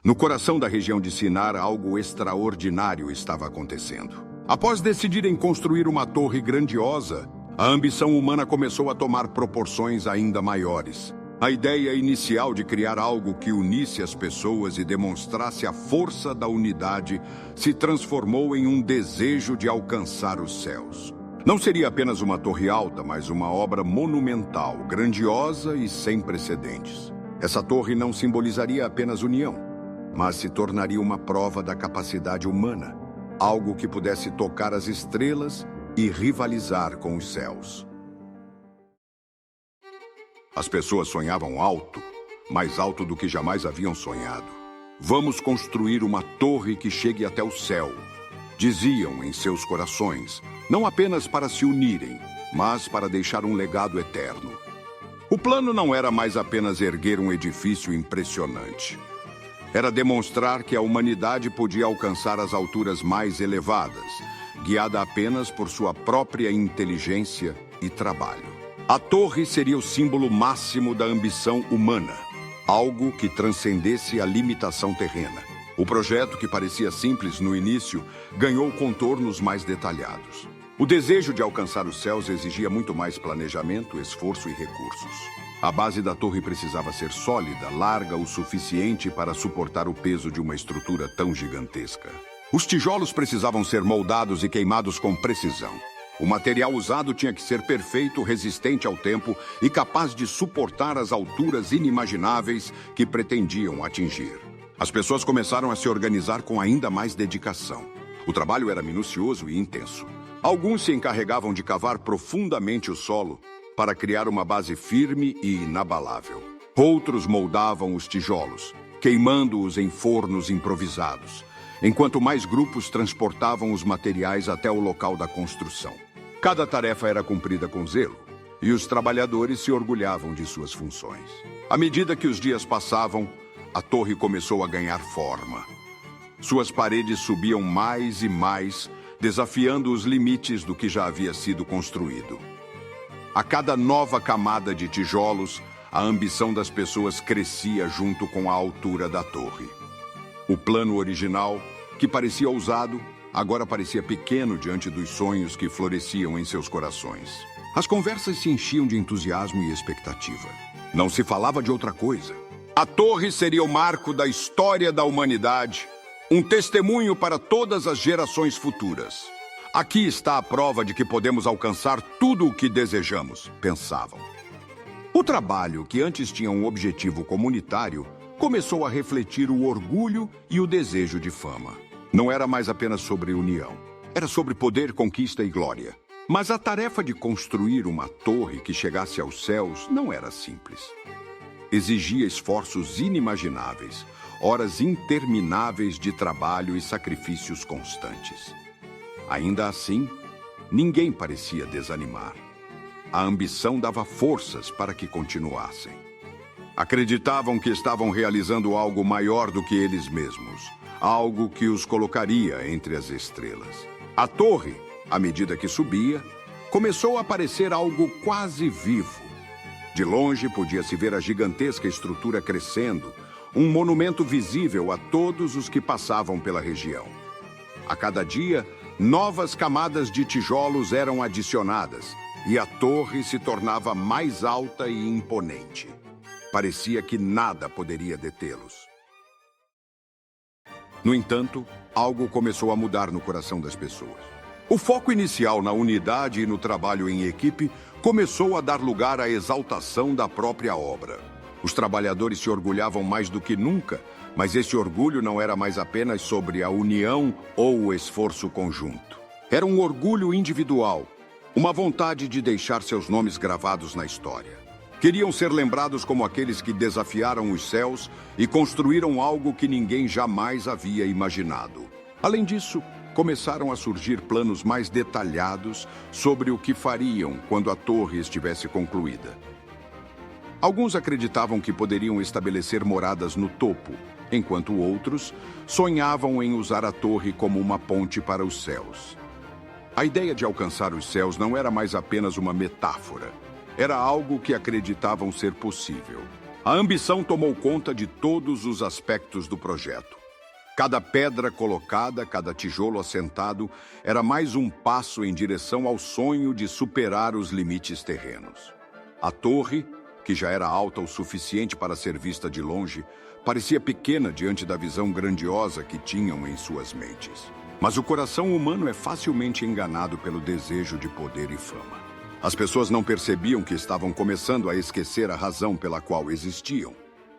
No coração da região de Sinar, algo extraordinário estava acontecendo. Após decidirem construir uma torre grandiosa, a ambição humana começou a tomar proporções ainda maiores. A ideia inicial de criar algo que unisse as pessoas e demonstrasse a força da unidade se transformou em um desejo de alcançar os céus. Não seria apenas uma torre alta, mas uma obra monumental, grandiosa e sem precedentes. Essa torre não simbolizaria apenas união, mas se tornaria uma prova da capacidade humana, algo que pudesse tocar as estrelas e rivalizar com os céus. As pessoas sonhavam alto, mais alto do que jamais haviam sonhado. Vamos construir uma torre que chegue até o céu, diziam em seus corações, não apenas para se unirem, mas para deixar um legado eterno. O plano não era mais apenas erguer um edifício impressionante. Era demonstrar que a humanidade podia alcançar as alturas mais elevadas, guiada apenas por sua própria inteligência e trabalho. A torre seria o símbolo máximo da ambição humana, algo que transcendesse a limitação terrena. O projeto, que parecia simples no início, ganhou contornos mais detalhados. O desejo de alcançar os céus exigia muito mais planejamento, esforço e recursos. A base da torre precisava ser sólida, larga o suficiente para suportar o peso de uma estrutura tão gigantesca. Os tijolos precisavam ser moldados e queimados com precisão. O material usado tinha que ser perfeito, resistente ao tempo e capaz de suportar as alturas inimagináveis que pretendiam atingir. As pessoas começaram a se organizar com ainda mais dedicação. O trabalho era minucioso e intenso. Alguns se encarregavam de cavar profundamente o solo para criar uma base firme e inabalável. Outros moldavam os tijolos, queimando-os em fornos improvisados, enquanto mais grupos transportavam os materiais até o local da construção. Cada tarefa era cumprida com zelo, e os trabalhadores se orgulhavam de suas funções. À medida que os dias passavam, a torre começou a ganhar forma. Suas paredes subiam mais e mais, desafiando os limites do que já havia sido construído. A cada nova camada de tijolos, a ambição das pessoas crescia junto com a altura da torre. O plano original, que parecia ousado, agora parecia pequeno diante dos sonhos que floresciam em seus corações. As conversas se enchiam de entusiasmo e expectativa. Não se falava de outra coisa. A torre seria o marco da história da humanidade, um testemunho para todas as gerações futuras. Aqui está a prova de que podemos alcançar tudo o que desejamos, pensavam. O trabalho, que antes tinha um objetivo comunitário, começou a refletir o orgulho e o desejo de fama. Não era mais apenas sobre união. Era sobre poder, conquista e glória. Mas a tarefa de construir uma torre que chegasse aos céus não era simples. Exigia esforços inimagináveis, horas intermináveis de trabalho e sacrifícios constantes. Ainda assim, ninguém parecia desanimar. A ambição dava forças para que continuassem. Acreditavam que estavam realizando algo maior do que eles mesmos, algo que os colocaria entre as estrelas. A torre, à medida que subia, começou a parecer algo quase vivo. De longe podia-se ver a gigantesca estrutura crescendo, um monumento visível a todos os que passavam pela região. A cada dia, novas camadas de tijolos eram adicionadas e a torre se tornava mais alta e imponente. Parecia que nada poderia detê-los. No entanto, algo começou a mudar no coração das pessoas. O foco inicial na unidade e no trabalho em equipe começou a dar lugar à exaltação da própria obra. Os trabalhadores se orgulhavam mais do que nunca, mas esse orgulho não era mais apenas sobre a união ou o esforço conjunto. Era um orgulho individual, uma vontade de deixar seus nomes gravados na história. Queriam ser lembrados como aqueles que desafiaram os céus e construíram algo que ninguém jamais havia imaginado. Além disso, começaram a surgir planos mais detalhados sobre o que fariam quando a torre estivesse concluída. Alguns acreditavam que poderiam estabelecer moradas no topo, enquanto outros sonhavam em usar a torre como uma ponte para os céus. A ideia de alcançar os céus não era mais apenas uma metáfora. Era algo que acreditavam ser possível. A ambição tomou conta de todos os aspectos do projeto. Cada pedra colocada, cada tijolo assentado, era mais um passo em direção ao sonho de superar os limites terrenos. A torre, que já era alta o suficiente para ser vista de longe, parecia pequena diante da visão grandiosa que tinham em suas mentes. Mas o coração humano é facilmente enganado pelo desejo de poder e fama. As pessoas não percebiam que estavam começando a esquecer a razão pela qual existiam.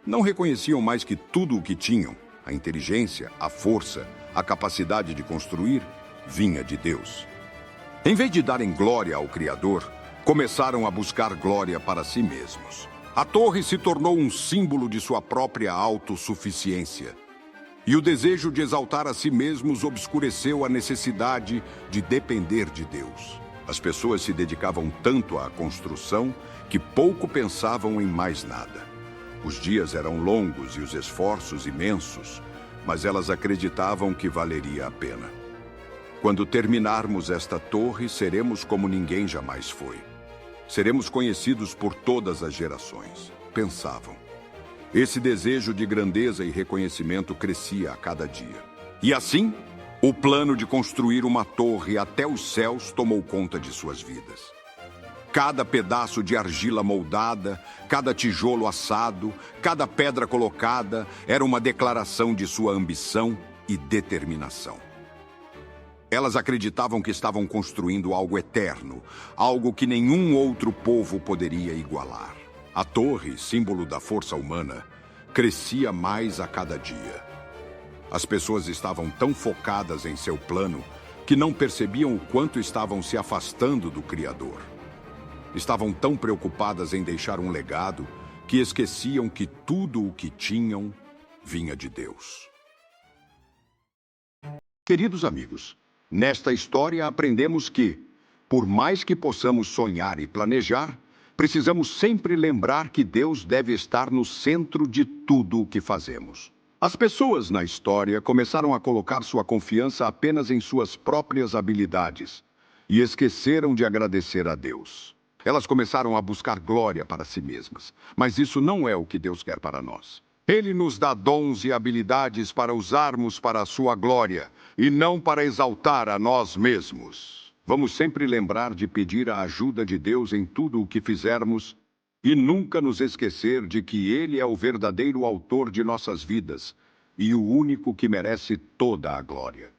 Não reconheciam mais que tudo o que tinham, a inteligência, a força, a capacidade de construir, vinha de Deus. Em vez de darem glória ao Criador, começaram a buscar glória para si mesmos. A torre se tornou um símbolo de sua própria autossuficiência. E o desejo de exaltar a si mesmos obscureceu a necessidade de depender de Deus. As pessoas se dedicavam tanto à construção que pouco pensavam em mais nada. Os dias eram longos e os esforços imensos, mas elas acreditavam que valeria a pena. Quando terminarmos esta torre, seremos como ninguém jamais foi. Seremos conhecidos por todas as gerações, pensavam. Esse desejo de grandeza e reconhecimento crescia a cada dia. E assim, o plano de construir uma torre até os céus tomou conta de suas vidas. Cada pedaço de argila moldada, cada tijolo assado, cada pedra colocada era uma declaração de sua ambição e determinação. Elas acreditavam que estavam construindo algo eterno, algo que nenhum outro povo poderia igualar. A torre, símbolo da força humana, crescia mais a cada dia. As pessoas estavam tão focadas em seu plano que não percebiam o quanto estavam se afastando do Criador. Estavam tão preocupadas em deixar um legado que esqueciam que tudo o que tinham vinha de Deus. Queridos amigos, nesta história aprendemos que, por mais que possamos sonhar e planejar, precisamos sempre lembrar que Deus deve estar no centro de tudo o que fazemos. As pessoas na história começaram a colocar sua confiança apenas em suas próprias habilidades e esqueceram de agradecer a Deus. Elas começaram a buscar glória para si mesmas, mas isso não é o que Deus quer para nós. Ele nos dá dons e habilidades para usarmos para a sua glória e não para exaltar a nós mesmos. Vamos sempre lembrar de pedir a ajuda de Deus em tudo o que fizermos e nunca nos esquecer de que Ele é o verdadeiro autor de nossas vidas e o único que merece toda a glória.